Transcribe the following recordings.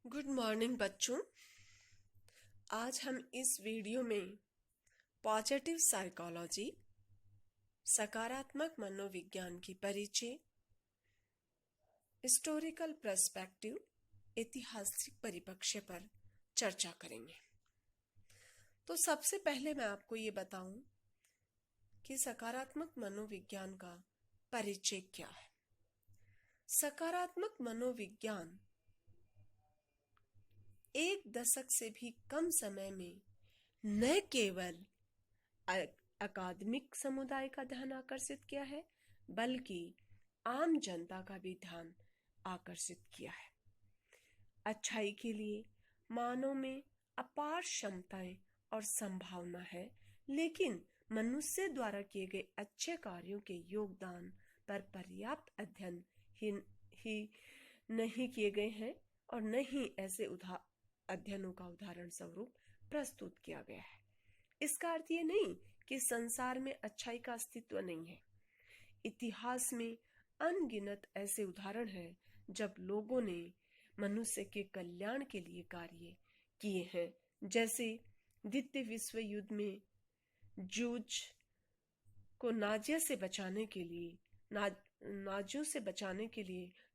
Good morning बच्चों। आज हम इस वीडियो में पॉजिटिव साइकोलॉजी, सकारात्मक मनोविज्ञान की परिचय, हिस्टोरिकल पर्सपेक्टिव, ऐतिहासिक परिप्रेक्ष्य पर चर्चा करेंगे। तो सबसे पहले मैं आपको ये बताऊं कि सकारात्मक मनोविज्ञान का परिचय क्या है। सकारात्मक मनोविज्ञान एक दशक से भी कम समय में न केवल अकादमिक समुदाय का ध्यान आकर्षित किया है, बल्कि आम जनता का भी ध्यान आकर्षित किया है। अच्छाई के लिए मानव में अपार क्षमताएं और संभावना है, लेकिन मनुष्य द्वारा किए गए अच्छे कार्यों के योगदान पर पर्याप्त अध्ययन ही नहीं किए गए हैं और न ही ऐसे अध्ययनों का उदाहरण स्वरूप प्रस्तुत किया गया है। इसका अर्थ ये नहीं कि संसार में अच्छाई का अस्तित्व नहीं है। इतिहास में अनगिनत ऐसे उदाहरण हैं जब लोगों ने मनुष्य के कल्याण के लिए कार्य किए हैं, जैसे द्वितीय विश्व युद्ध में जूज को नाजियों से बचाने के लिए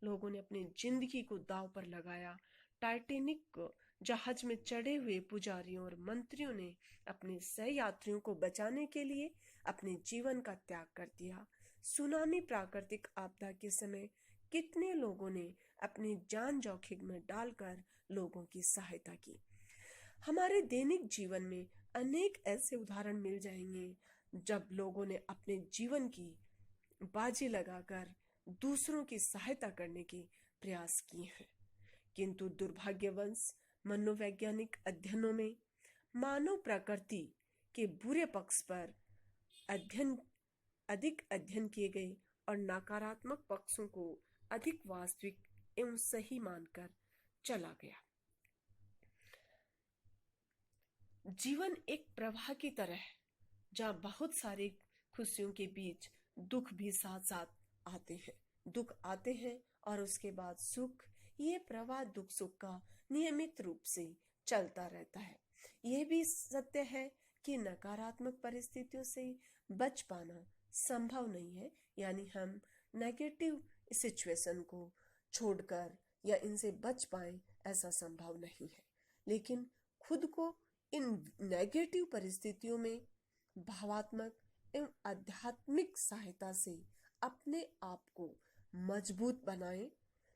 लोगों ने अपनी जिंदगी को दांव पर लगाया। टाइटैनिक जहाज में चढ़े हुए पुजारियों और मंत्रियों ने अपने सहयात्रियों को बचाने के लिए अपने जीवन का त्याग कर दिया। सुनामी प्राकृतिक आपदा के समय कितने लोगों ने अपनी जान जोखिम में डालकर लोगों की सहायता की। हमारे दैनिक जीवन में अनेक ऐसे उदाहरण मिल जाएंगे जब लोगों ने अपने जीवन की बाजी लगाकर दूसरों की सहायता करने के प्रयास किए हैं। किंतु दुर्भाग्यवश मनोवैज्ञानिक अध्ययनों में मानव प्रकृति के बुरे पक्ष पर अधिक अध्ययन किए गए और नकारात्मक पक्षों को अधिक वास्तविक एवं सही मानकर चला गया। जीवन एक प्रवाह की तरह है, जहाँ बहुत सारी खुशियों के बीच दुख भी साथ साथ आते हैं। दुख आते हैं और उसके बाद सुख। ये प्रवाह दुख सुख का नियमित रूप से चलता रहता है। यह भी सत्य है कि नकारात्मक परिस्थितियों से बच पाना संभव नहीं है, यानी हम नेगेटिव सिचुएशन को छोड़कर या इनसे बच पाए, ऐसा संभव नहीं है। लेकिन खुद को इन नेगेटिव परिस्थितियों में भावात्मक एवं आध्यात्मिक सहायता से अपने आप को मजबूत बनाएं,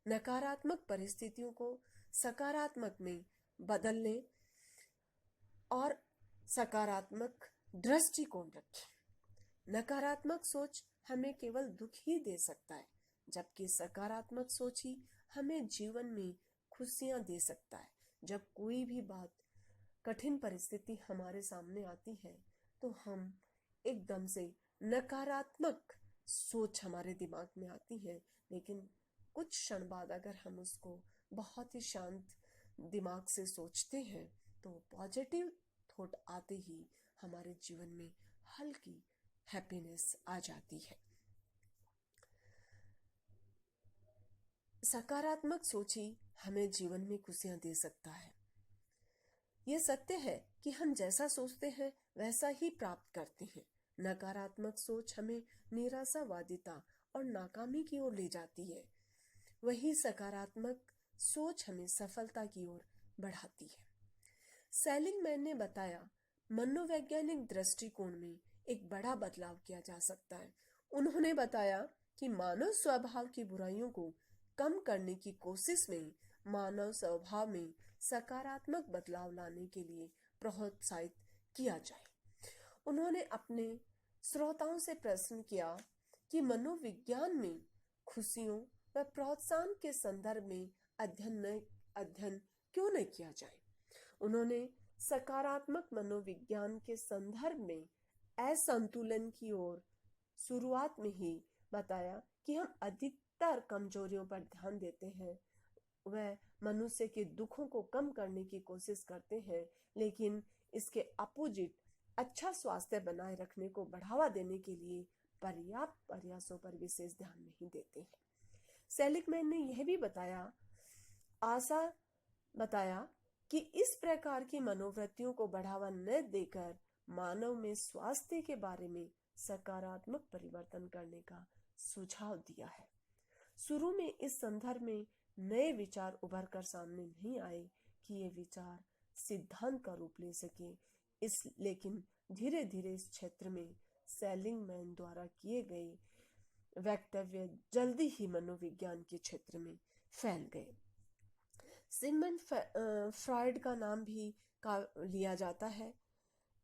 नकारात्मक परिस्थितियों को सकारात्मक में बदलने और सकारात्मक दृष्टिकोण रखें। नकारात्मक सोच हमें केवल दुख ही दे सकता है, जबकि सकारात्मक सोच ही हमें जीवन में खुशियां दे सकता है। जब कोई भी बात कठिन परिस्थिति हमारे सामने आती है तो हम एकदम से नकारात्मक सोच हमारे दिमाग में आती है, लेकिन कुछ क्षण बाद अगर हम उसको बहुत ही शांत दिमाग से सोचते हैं तो पॉजिटिव थॉट आते ही हमारे जीवन में हल्की हैप्पीनेस आ जाती है। सकारात्मक सोच ही हमें जीवन में खुशियां दे सकता है। यह सत्य है कि हम जैसा सोचते हैं वैसा ही प्राप्त करते हैं। नकारात्मक सोच हमें निराशावादिता और नाकामी की ओर ले जाती है, वही सकारात्मक सोच हमें सफलता की ओर बढ़ाती है। सेलिंगमैन ने बताया, मनोवैज्ञानिक दृष्टिकोण में एक बड़ा बदलाव किया जा सकता है। उन्होंने बताया कि मानव स्वभाव की बुराइयों को कम करने की कोशिश में मानव स्वभाव में सकारात्मक बदलाव लाने के लिए प्रोत्साहित किया जाए। उन्होंने अपने श्रोताओं से प्रश्न किया कि मनोविज्ञान में खुशियों व प्रोत्साहन के संदर्भ में अध्ययन क्यों नहीं किया जाए। उन्होंने सकारात्मक मनोविज्ञान के संदर्भ में असंतुलन की ओर शुरुआत में ही बताया कि हम अधिकतर कमजोरियों पर ध्यान देते हैं, वह मनुष्य के दुखों को कम करने की कोशिश करते हैं, लेकिन इसके अपोजिट अच्छा स्वास्थ्य बनाए रखने को बढ़ावा देने के लिए पर्याप्त प्रयासों पर विशेष ध्यान नहीं देते हैं। सेलिगमैन ने यह भी बताया, आशा बताया कि इस प्रकार की मनोवृत्तियों को बढ़ावा न देकर मानव में स्वास्थ्य के बारे में सकारात्मक परिवर्तन करने का सुझाव दिया है। शुरू में इस संदर्भ में नए विचार उभर कर सामने नहीं आए कि ये विचार सिद्धांत का रूप ले सके, लेकिन धीरे धीरे इस क्षेत्र में सेलिंगमैन द्वारा किए गए वक्तव्य जल्दी ही मनोविज्ञान के क्षेत्र में फैल गए। सिगमंड फ्रॉइड का नाम भी लिया जाता है।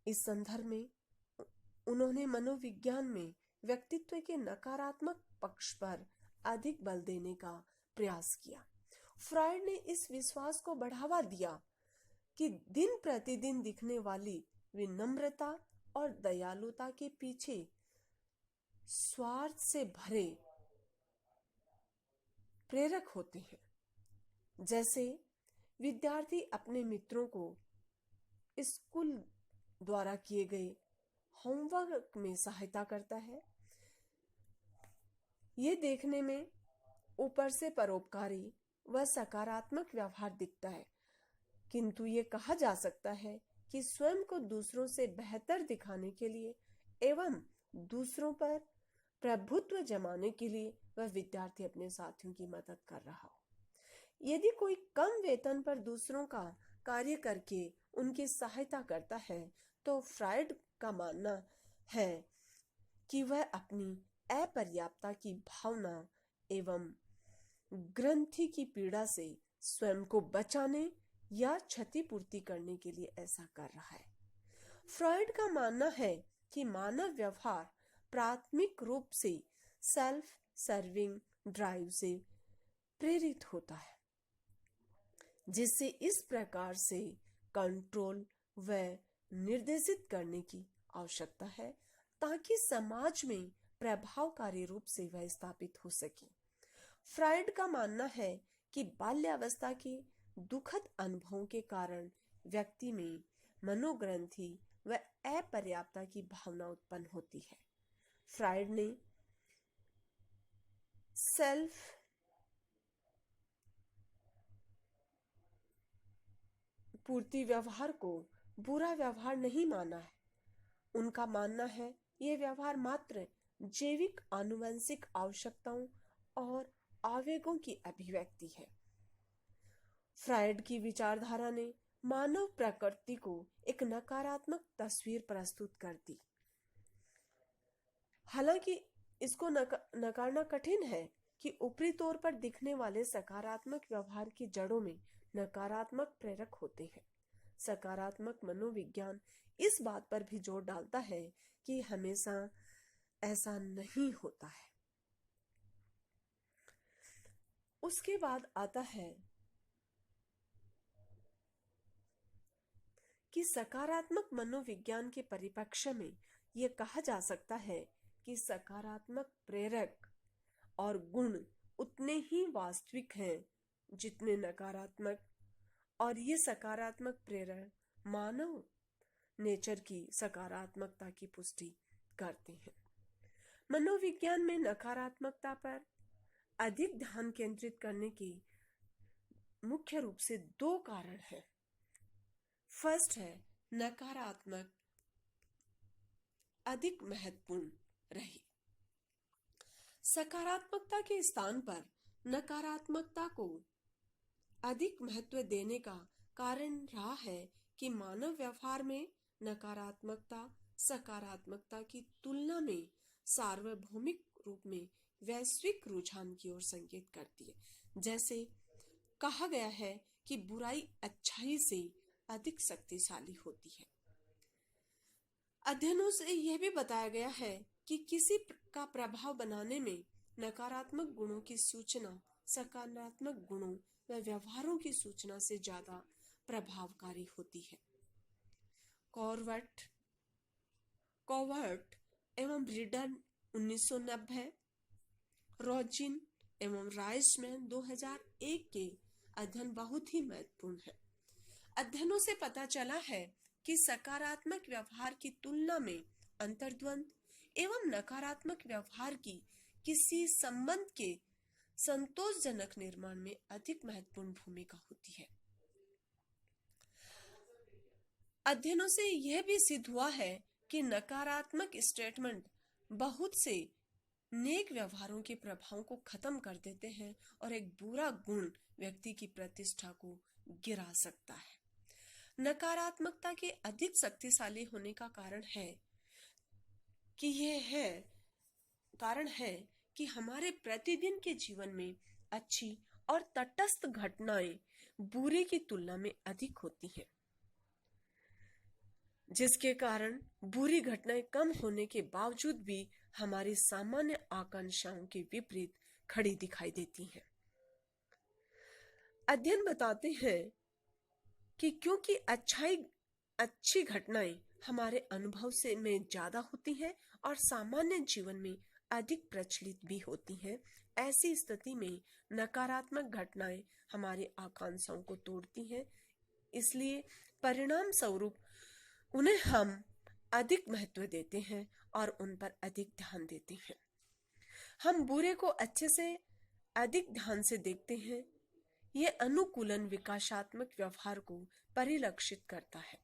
इस संदर्भ में उन्होंने मनोविज्ञान में व्यक्तित्व के नकारात्मक पक्ष पर अधिक बल देने का प्रयास किया। फ्रॉइड ने इस विश्वास को बढ़ावा दिया कि दिन प्रतिदिन दिखने वाली विनम्रता और दयालुता के पीछे स्वार्थ से भरे प्रेरक होते हैं। जैसे विद्यार्थी अपने मित्रों को स्कूल द्वारा किए गए होमवर्क में सहायता करता है, ये देखने में ऊपर से परोपकारी व सकारात्मक व्यवहार दिखता है, किंतु ये कहा जा सकता है कि स्वयं को दूसरों से बेहतर दिखाने के लिए एवं दूसरों पर प्रभुत्व जमाने के लिए वह विद्यार्थी अपने साथियों की मदद कर रहा हो। यदि कोई कम वेतन पर दूसरों का कार्य करके उनकी सहायता करता है तो फ्रॉइड का मानना है कि वह अपनी अपर्याप्तता की भावना एवं ग्रंथि की पीड़ा से स्वयं को बचाने या क्षतिपूर्ति करने के लिए ऐसा कर रहा है। फ्रॉइड का मानना है कि मानव व्यवहार प्राथमिक रूप से सेल्फ सर्विंग ड्राइव से प्रेरित होता है, जिससे इस प्रकार से कंट्रोल व निर्देशित करने की आवश्यकता है ताकि समाज में प्रभावकारी रूप से वह स्थापित हो सके। फ्रॉइड का मानना है कि बाल्यावस्था के दुखद अनुभवों के कारण व्यक्ति में मनोग्रंथि व अपर्याप्तता की भावना उत्पन्न होती है। फ्रॉइड ने सेल्फ पूर्ति व्यवहार को बुरा व्यवहार नहीं माना है। उनका मानना है यह व्यवहार मात्र जैविक आनुवंशिक आवश्यकताओं और आवेगों की अभिव्यक्ति है। फ्रॉइड की विचारधारा ने मानव प्रकृति को एक नकारात्मक तस्वीर प्रस्तुत कर दी। हालांकि इसको नकारना कठिन है कि ऊपरी तौर पर दिखने वाले सकारात्मक व्यवहार की जड़ों में नकारात्मक प्रेरक होते हैं। सकारात्मक मनोविज्ञान इस बात पर भी जोर डालता है कि हमेशा ऐसा नहीं होता है। उसके बाद आता है कि सकारात्मक मनोविज्ञान के परिप्रेक्ष्य में यह कहा जा सकता है कि सकारात्मक प्रेरक और गुण उतने ही वास्तविक हैं जितने नकारात्मक, और ये सकारात्मक प्रेरक मानव नेचर की सकारात्मकता की पुष्टि करते हैं। मनोविज्ञान में नकारात्मकता पर अधिक ध्यान केंद्रित करने के मुख्य रूप से दो कारण हैं। फर्स्ट है नकारात्मक अधिक महत्वपूर्ण रही। सकारात्मकता के स्थान पर नकारात्मकता को अधिक महत्व देने का कारण रहा है कि मानव व्यवहार में नकारात्मकता सकारात्मकता की तुलना में सार्वभौमिक रूप में वैश्विक रुझान की ओर संकेत करती है। जैसे कहा गया है कि बुराई अच्छाई से अधिक शक्तिशाली होती है। अध्ययनों से यह भी बताया गया है कि किसी का प्रभाव बनाने में नकारात्मक गुणों की सूचना सकारात्मक गुणों व व्यवहारों की सूचना से ज्यादा प्रभावकारी होती है। कॉवर्ट एवं ब्रीडर 1990, रोजिन एवं राइसमैन 2001 के अध्ययन बहुत ही महत्वपूर्ण है। अध्ययनों से पता चला है कि सकारात्मक व्यवहार की तुलना में अंतर्द्वंद एवं नकारात्मक व्यवहार की किसी संबंध के संतोषजनक निर्माण में अधिक महत्वपूर्ण भूमिका होती है। अध्ययनों से यह भी सिद्ध हुआ है कि नकारात्मक स्टेटमेंट बहुत से नेक व्यवहारों के प्रभाव को खत्म कर देते हैं और एक बुरा गुण व्यक्ति की प्रतिष्ठा को गिरा सकता है। नकारात्मकता के अधिक शक्तिशाली होने का कारण है कि हमारे प्रतिदिन के जीवन में अच्छी और तटस्थ घटनाएं बुरे की तुलना में अधिक होती हैं, जिसके कारण बुरी घटनाएं कम होने के बावजूद भी हमारी सामान्य आकांक्षाओं के विपरीत खड़ी दिखाई देती हैं। अध्ययन बताते हैं कि क्योंकि अच्छी घटनाएं हमारे अनुभव से में ज्यादा होती हैं और सामान्य जीवन में अधिक प्रचलित भी होती हैं, ऐसी स्थिति में नकारात्मक घटनाएं हमारी आकांक्षाओं को तोड़ती हैं। इसलिए परिणाम स्वरूप उन्हें हम अधिक महत्व देते हैं और उन पर अधिक ध्यान देते हैं। हम बुरे को अच्छे से अधिक ध्यान से देखते हैं। यह अनुकूलन विकासात्मक व्यवहार को परिलक्षित करता है।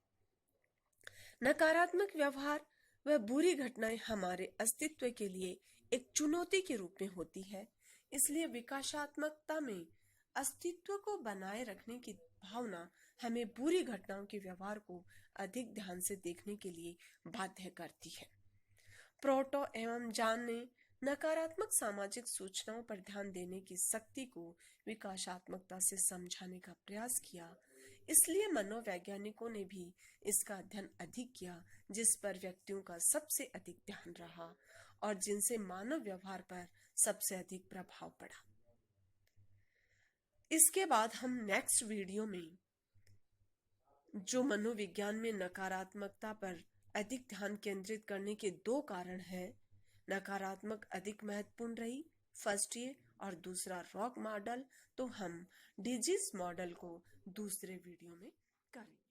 नकारात्मक व्यवहार व बुरी घटनाएं हमारे अस्तित्व के लिए एक चुनौती के रूप में होती है। इसलिए विकासात्मकता में अस्तित्व को बनाए रखने की भावना हमें बुरी घटनाओं के व्यवहार को अधिक ध्यान से देखने के लिए बाध्य करती है। प्रोटो एवं जॉन ने नकारात्मक सामाजिक सूचनाओं पर ध्यान देने की शक्ति को विकासात्मकता से समझाने का प्रयास किया। इसलिए मनोवैज्ञानिकों ने भी इसका अध्ययन अधिक किया, जिस पर व्यक्तियों का सबसे अधिक ध्यान रहा और जिनसे मानव व्यवहार पर सबसे अधिक प्रभाव पड़ा। इसके बाद हम नेक्स्ट वीडियो में जो मनोविज्ञान में नकारात्मकता पर अधिक ध्यान केंद्रित करने के 2 कारण हैं, नकारात्मक अधिक महत्वपूर्ण रही, फर्स्ट ये और दूसरा रॉक मॉडल, तो हम डिजीज मॉडल को दूसरे वीडियो में करेंगे।